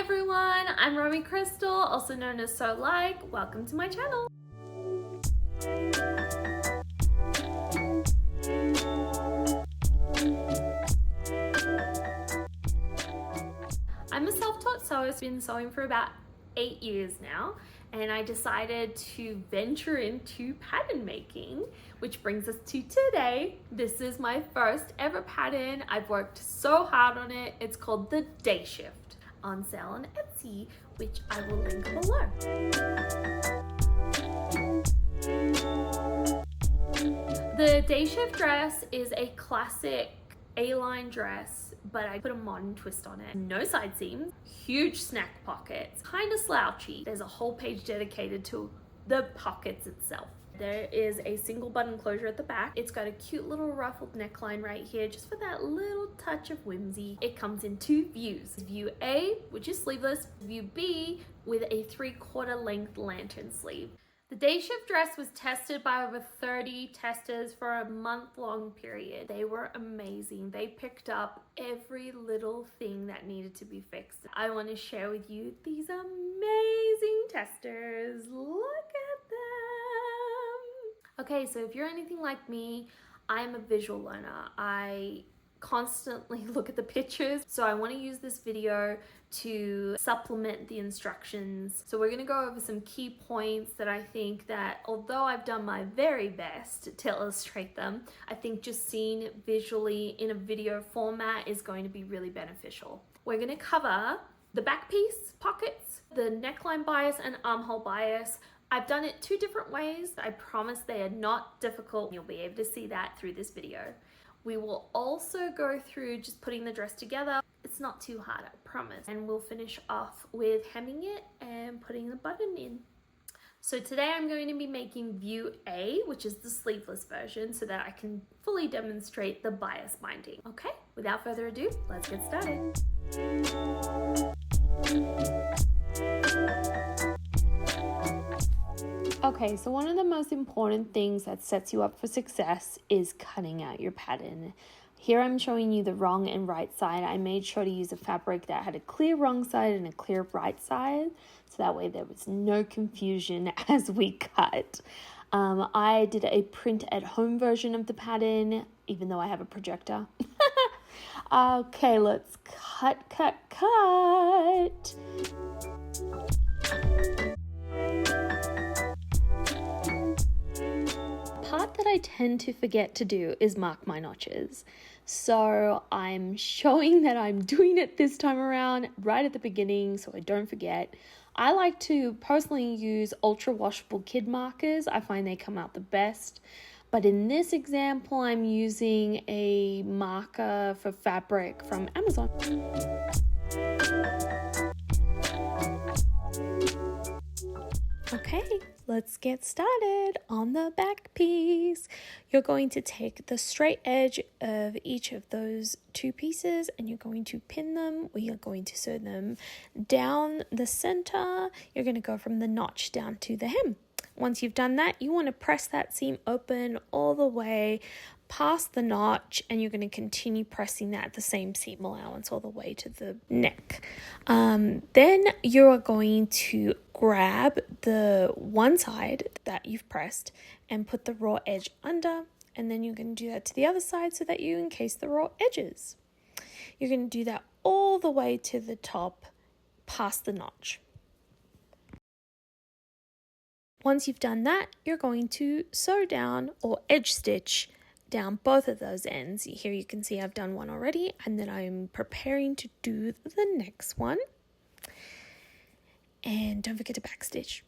everyone, I'm Romy Crystal, also known as So Like. Welcome to my channel. I'm a self-taught sewer. I've been sewing for about 8 years now, and I decided to venture into pattern making, which brings us to today. This is my first ever pattern. I've worked so hard on it. It's called the Day Shift, on sale on Etsy, which I will link below. The Day Shift dress is a classic A-line dress, but I put a modern twist on it. No side seams, huge snack pockets, kind of slouchy. There's a whole page dedicated to the pockets itself. There is a single button closure at the back. It's got a cute little ruffled neckline right here, just for that little touch of whimsy. It comes in two views. View A, which is sleeveless, view B, with a 3/4 length lantern sleeve. The Day Shift dress was tested by over 30 testers for a month-long period. They were amazing. They picked up every little thing that needed to be fixed. I want to share with you these amazing testers. Look at them. Okay, so if you're anything like me, I'm a visual learner. I constantly look at the pictures, so I want to use this video to supplement the instructions. So we're going to go over some key points that I think that, although I've done my very best to illustrate them, I think just seeing visually in a video format is going to be really beneficial. We're going to cover the back piece, pockets, the neckline bias and armhole bias. I've done it two different ways. I promise they are not difficult. You'll be able to see that through this video. We will also go through just putting the dress together. It's not too hard, I promise. And we'll finish off with hemming it and putting the button in. So today I'm going to be making view A, which is the sleeveless version, so that I can fully demonstrate the bias binding. Okay, without further ado, let's get started. Okay, so one of the most important things that sets you up for success is cutting out your pattern. Here I'm showing you the wrong and right side. I made sure to use a fabric that had a clear wrong side and a clear right side, so that way there was no confusion as we cut. I did a print at home version of the pattern, even though I have a projector. Okay, let's cut. Part that I tend to forget to do is mark my notches. So I'm showing that I'm doing it this time around right at the beginning so I don't forget. I like to personally use ultra washable kid markers. I find they come out the best. But in this example, I'm using a marker for fabric from Amazon. Okay, let's get started on the back piece. You're going to take the straight edge of each of those two pieces and you're going to pin them. We are going to sew them down the center. You're going to go from the notch down to the hem. Once you've done that, you want to press that seam open all the way past the notch, and you're going to continue pressing that at the same seam allowance all the way to the neck. Then you are going to grab the one side that you've pressed and put the raw edge under, and then you're going to do that to the other side so that you encase the raw edges. You're going to do that all the way to the top past the notch. Once you've done that, you're going to sew down or edge stitch down both of those ends. Here you can see I've done one already, and then I'm preparing to do the next one. And don't forget to backstitch.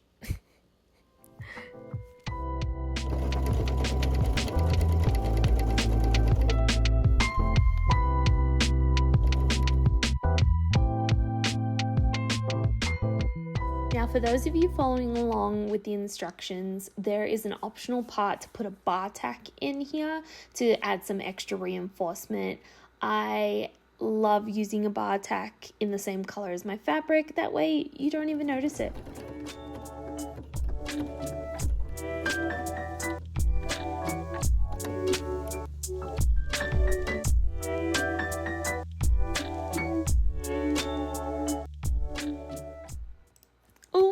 Now, for those of you following along with the instructions, there is an optional part to put a bar tack in here to add some extra reinforcement. I love using a bar tack in the same color as my fabric. That way you don't even notice it.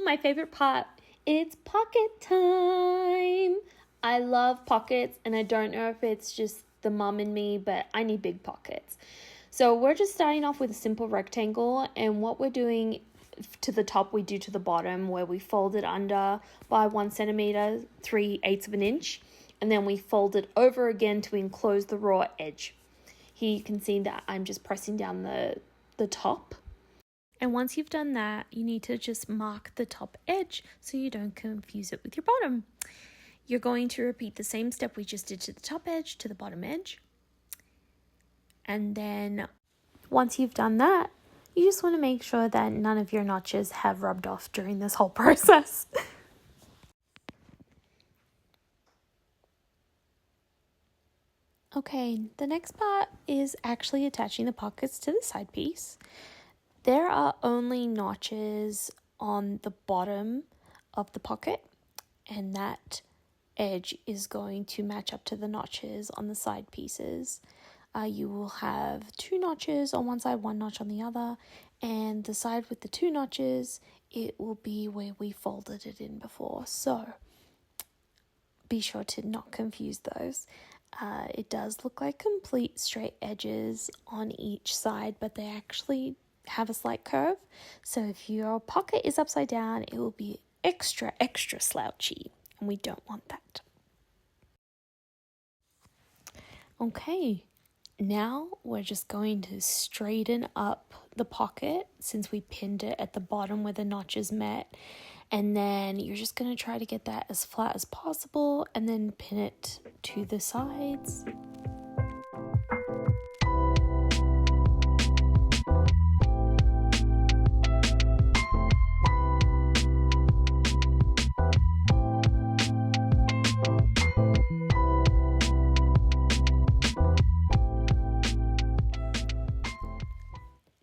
my favorite part. It's pocket time. I love pockets, and I don't know if it's just the mum in me, but I need big pockets. So we're just starting off with a simple rectangle, and what we're doing to the top we do to the bottom, where we fold it under by 1 centimeter, 3/8 of an inch, and then we fold it over again to enclose the raw edge. Here you can see that I'm just pressing down the top. And once you've done that, you need to just mark the top edge so you don't confuse it with your bottom. You're going to repeat the same step we just did to the top edge to the bottom edge. And then once you've done that, you just want to make sure that none of your notches have rubbed off during this whole process. Okay, the next part is actually attaching the pockets to the side piece. There are only notches on the bottom of the pocket, and that edge is going to match up to the notches on the side pieces. You will have 2 notches on one side, 1 notch on the other, and the side with the 2 notches, it will be where we folded it in before. So be sure to not confuse those. It does look like complete straight edges on each side, but they actually have a slight curve. So if your pocket is upside down, it will be extra slouchy, and we don't want that. Okay, now we're just going to straighten up the pocket since we pinned it at the bottom where the notches met. And then you're just going to try to get that as flat as possible and then pin it to the sides.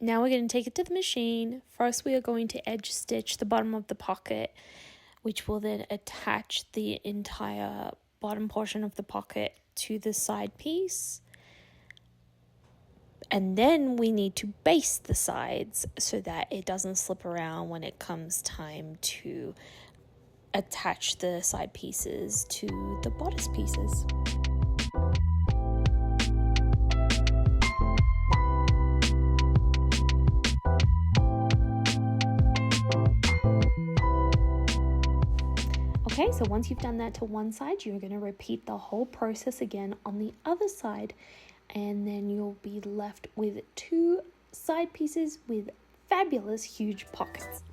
Now we're going to take it to the machine. First, we are going to edge stitch the bottom of the pocket, which will then attach the entire bottom portion of the pocket to the side piece. And then we need to baste the sides so that it doesn't slip around when it comes time to attach the side pieces to the bodice pieces. Okay, so once you've done that to one side, you're going to repeat the whole process again on the other side, and then you'll be left with 2 side pieces with fabulous huge pockets.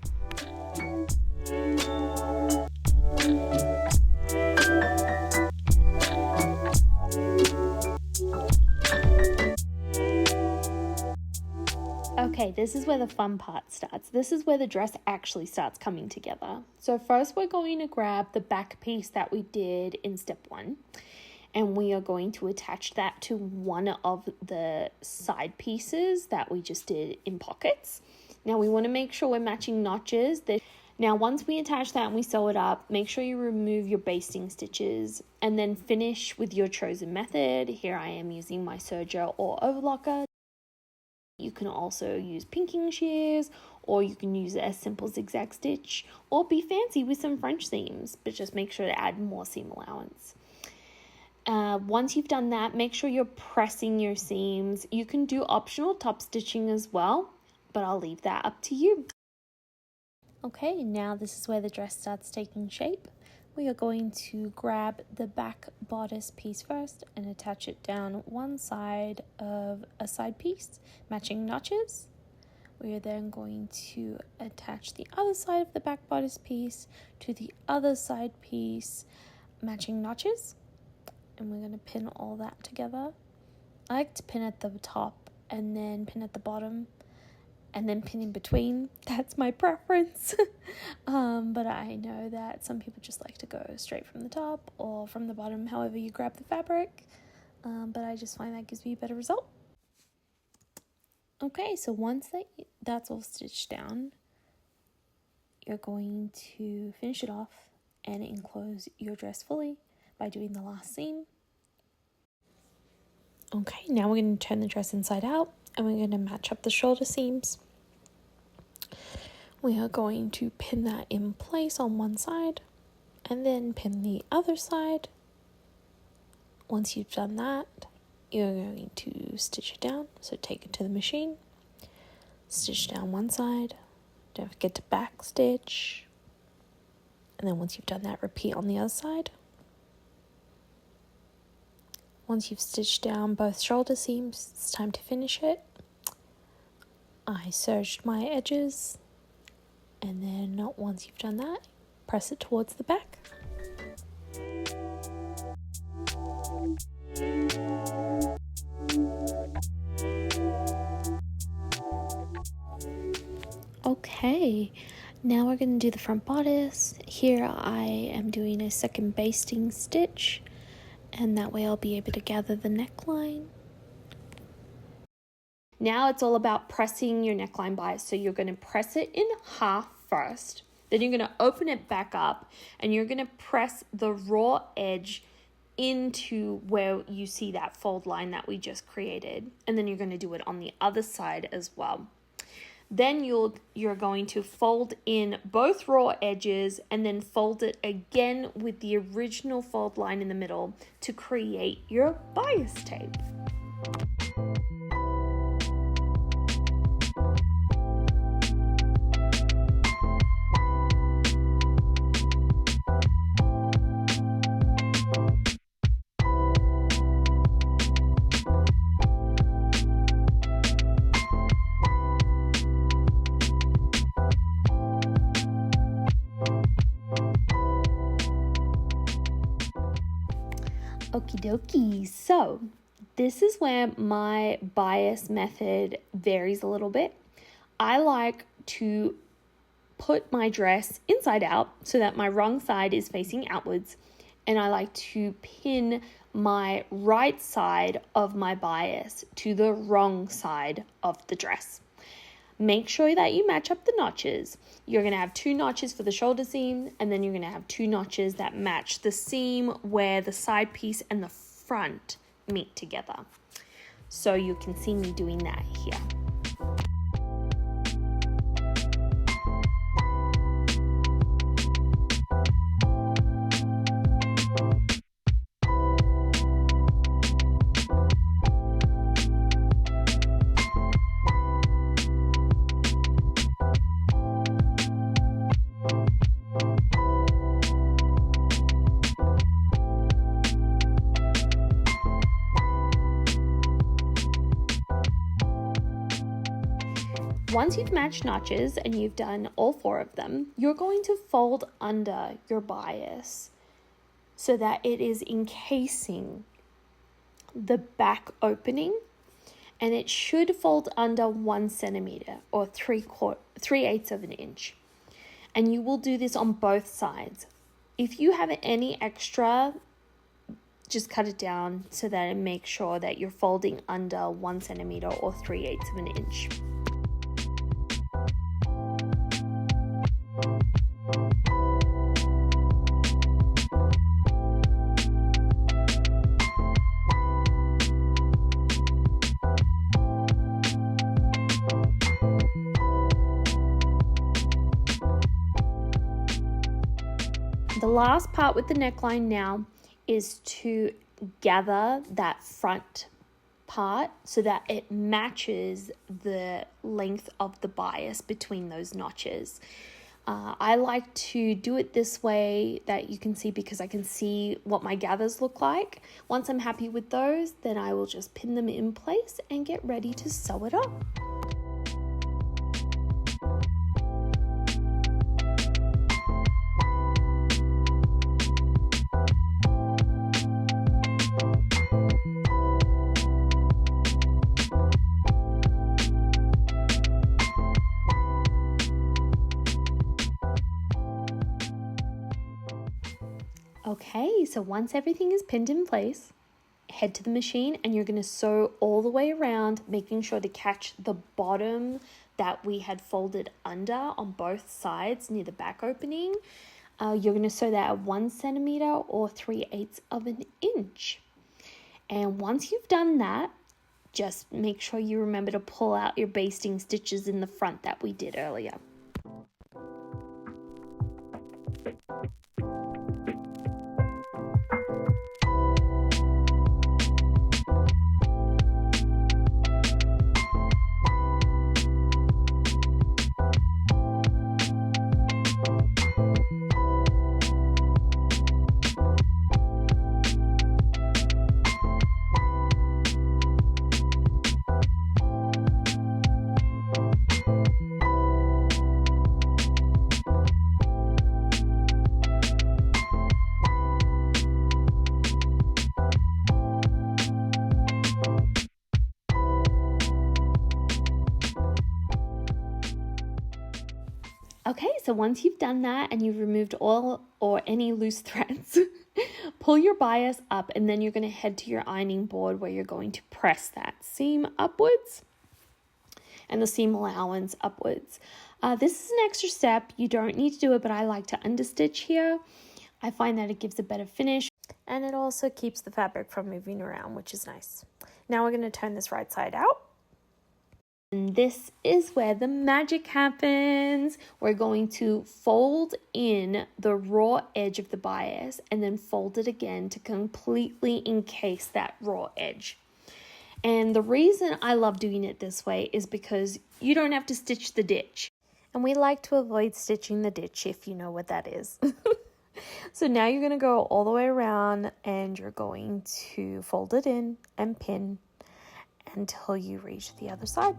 Okay, this is where the fun part starts. This is where the dress actually starts coming together. So first we're going to grab the back piece that we did in step 1, and we are going to attach that to one of the side pieces that we just did in pockets. Now we want to make sure we're matching notches. Now once we attach that and we sew it up, make sure you remove your basting stitches and then finish with your chosen method. Here I am using my serger or overlocker. You can also use pinking shears, or you can use a simple zigzag stitch, or be fancy with some French seams, but just make sure to add more seam allowance. Once you've done that, make sure you're pressing your seams. You can do optional top stitching as well, but I'll leave that up to you. Okay, now this is where the dress starts taking shape. We are going to grab the back bodice piece first and attach it down one side of a side piece, matching notches. We are then going to attach the other side of the back bodice piece to the other side piece, matching notches. And we're going to pin all that together. I like to pin at the top and then pin at the bottom and then pin in between. That's my preference. But I know that some people just like to go straight from the top or from the bottom, however you grab the fabric. But I just find that gives me a better result. Okay, so once that's all stitched down, you're going to finish it off and enclose your dress fully by doing the last seam. Okay, now we're going to turn the dress inside out and we're going to match up the shoulder seams. We are going to pin that in place on one side and then pin the other side. Once you've done that, you're going to stitch it down. So take it to the machine, stitch down one side, don't forget to back stitch, and then once you've done that, repeat on the other side. Once you've stitched down both shoulder seams, it's time to finish it. I serged my edges, and then once you've done that, press it towards the back. Okay, now we're going to do the front bodice. Here I am doing a second basting stitch, and that way I'll be able to gather the neckline. Now it's all about pressing your neckline bias. So you're going to press it in half first, then you're going to open it back up, and you're going to press the raw edge into where you see that fold line that we just created, and then you're going to do it on the other side as well. Then you're going to fold in both raw edges and then fold it again with the original fold line in the middle to create your bias tape. Okie dokie, so this is where my bias method varies a little bit. I like to put my dress inside out so that my wrong side is facing outwards, and I like to pin my right side of my bias to the wrong side of the dress. Make sure that you match up the notches. You're going to have 2 notches for the shoulder seam, and then you're going to have 2 notches that match the seam where the side piece and the front meet together. So you can see me doing that here. Once you've matched notches and you've done all 4 of them, you're going to fold under your bias so that it is encasing the back opening, and it should fold under 1 centimeter or 3/8 of an inch. And you will do this on both sides. If you have any extra, just cut it down so that it makes sure that you're folding under 1 centimeter or 3/8 of an inch. The last part with the neckline now is to gather that front part so that it matches the length of the bias between those notches. I like to do it this way that you can see, because I can see what my gathers look like. Once I'm happy with those, then I will just pin them in place and get ready to sew it up. Okay, so once everything is pinned in place, head to the machine and you're going to sew all the way around, making sure to catch the bottom that we had folded under on both sides near the back opening. You're going to sew that at 1 centimeter or 3/8 of an inch. And once you've done that, just make sure you remember to pull out your basting stitches in the front that we did earlier. Okay, so once you've done that and you've removed all or any loose threads, pull your bias up, and then you're going to head to your ironing board where you're going to press that seam upwards and the seam allowance upwards. This is an extra step. You don't need to do it, but I like to understitch here. I find that it gives a better finish, and it also keeps the fabric from moving around, which is nice. Now we're going to turn this right side out. And this is where the magic happens. We're going to fold in the raw edge of the bias and then fold it again to completely encase that raw edge. And the reason I love doing it this way is because you don't have to stitch the ditch. And we like to avoid stitching the ditch, if you know what that is. So now you're going to go all the way around and you're going to fold it in and pin until you reach the other side.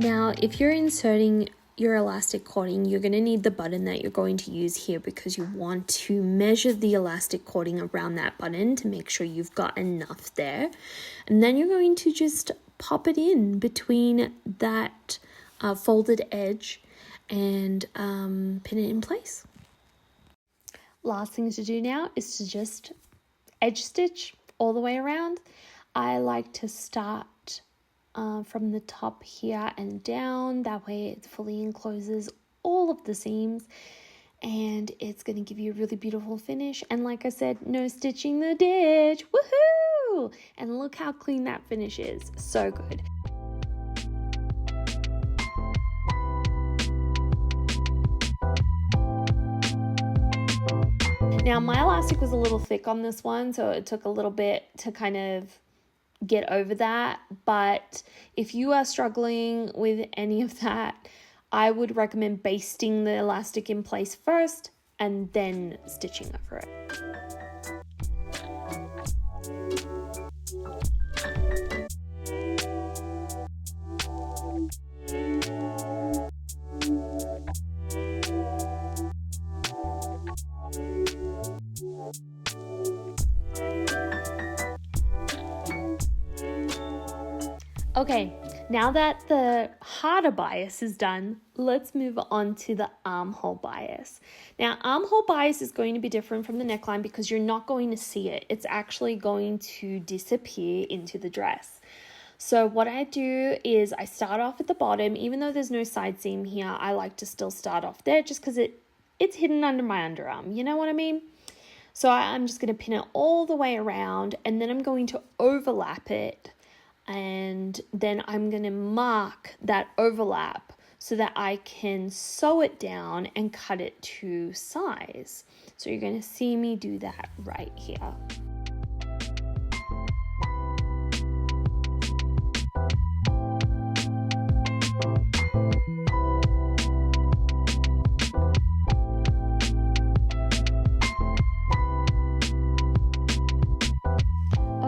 Now, if you're inserting your elastic cording, you're going to need the button that you're going to use here because you want to measure the elastic cording around that button to make sure you've got enough there. And then you're going to just pop it in between that folded edge and pin it in place. Last thing to do now is to just edge stitch all the way around. I like to start from the top here and down. That way it fully encloses all of the seams and it's going to give you a really beautiful finish. And like I said, no stitching the ditch. Woohoo! And look how clean that finish is. So good. Now my elastic was a little thick on this one, so it took a little bit to kind of get over that, but if you are struggling with any of that, I would recommend basting the elastic in place first and then stitching over it. Okay, now that the harder bias is done, let's move on to the armhole bias. Now, armhole bias is going to be different from the neckline because you're not going to see it. It's actually going to disappear into the dress. So what I do is I start off at the bottom. Even though there's no side seam here, I like to still start off there just because it's hidden under my underarm. You know what I mean? So I'm just going to pin it all the way around, and then I'm going to overlap it. And then I'm going to mark that overlap so that I can sew it down and cut it to size. So you're going to see me do that right here.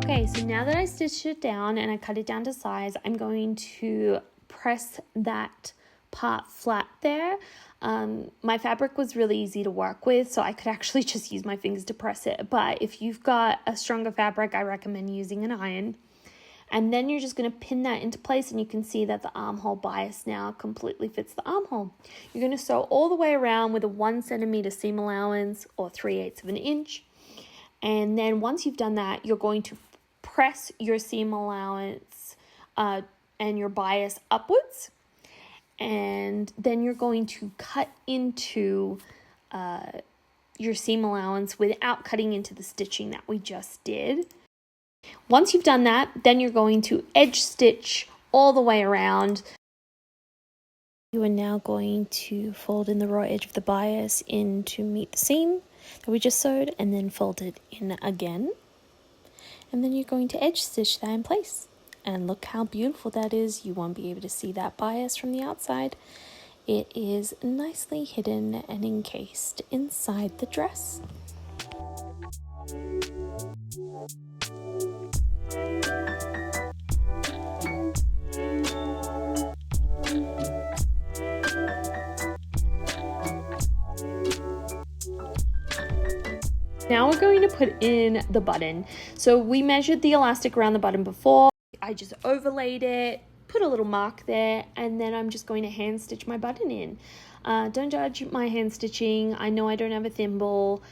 Okay, so now that I stitched it down and I cut it down to size, I'm going to press that part flat there. My fabric was really easy to work with, so I could actually just use my fingers to press it. But if you've got a stronger fabric, I recommend using an iron. And then you're just going to pin that into place, and you can see that the armhole bias now completely fits the armhole. You're going to sew all the way around with a 1 centimeter seam allowance or 3/8 of an inch. And then once you've done that, you're going to press your seam allowance and your bias upwards, and then you're going to cut into your seam allowance without cutting into the stitching that we just did. Once you've done that, then you're going to edge stitch all the way around. You are now going to fold in the raw edge of the bias in to meet the seam that we just sewed, and then fold it in again. And then you're going to edge stitch that in place. And look how beautiful that is. You won't be able to see that bias from the outside. It is nicely hidden and encased inside the dress. Now we're going to put in the button. So we measured the elastic around the button before. I just overlaid it, put a little mark there, and then I'm just going to hand stitch my button in. Don't judge my hand stitching. I know I don't have a thimble,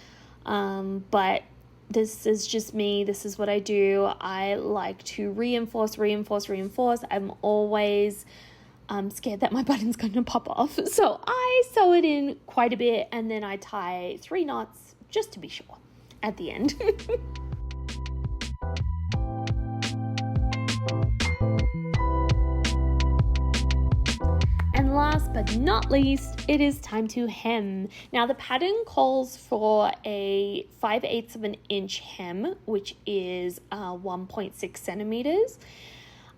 but this is just me. This is what I do. I like to reinforce. I'm always scared that my button's going to pop off. So I sew it in quite a bit, and then I tie 3 knots just to be sure at the end. And last but not least, it is time to hem. Now the pattern calls for a 5/8 of an inch hem, which is 1.6 centimeters,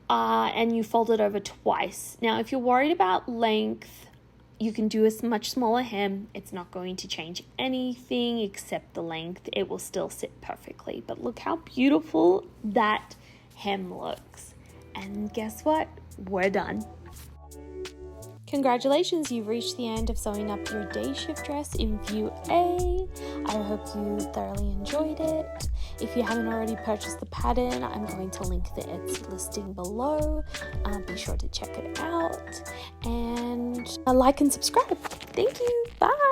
and you fold it over twice. Now if you're worried about length, you can do a much smaller hem. It's not going to change anything except the length. It will still sit perfectly. But look how beautiful that hem looks. And guess what? We're done. Congratulations, you've reached the end of sewing up your day shift dress in view A. I hope you thoroughly enjoyed it. If you haven't already purchased the pattern, I'm going to link the Etsy listing below. Be sure to check it out and like and subscribe. Thank you. Bye.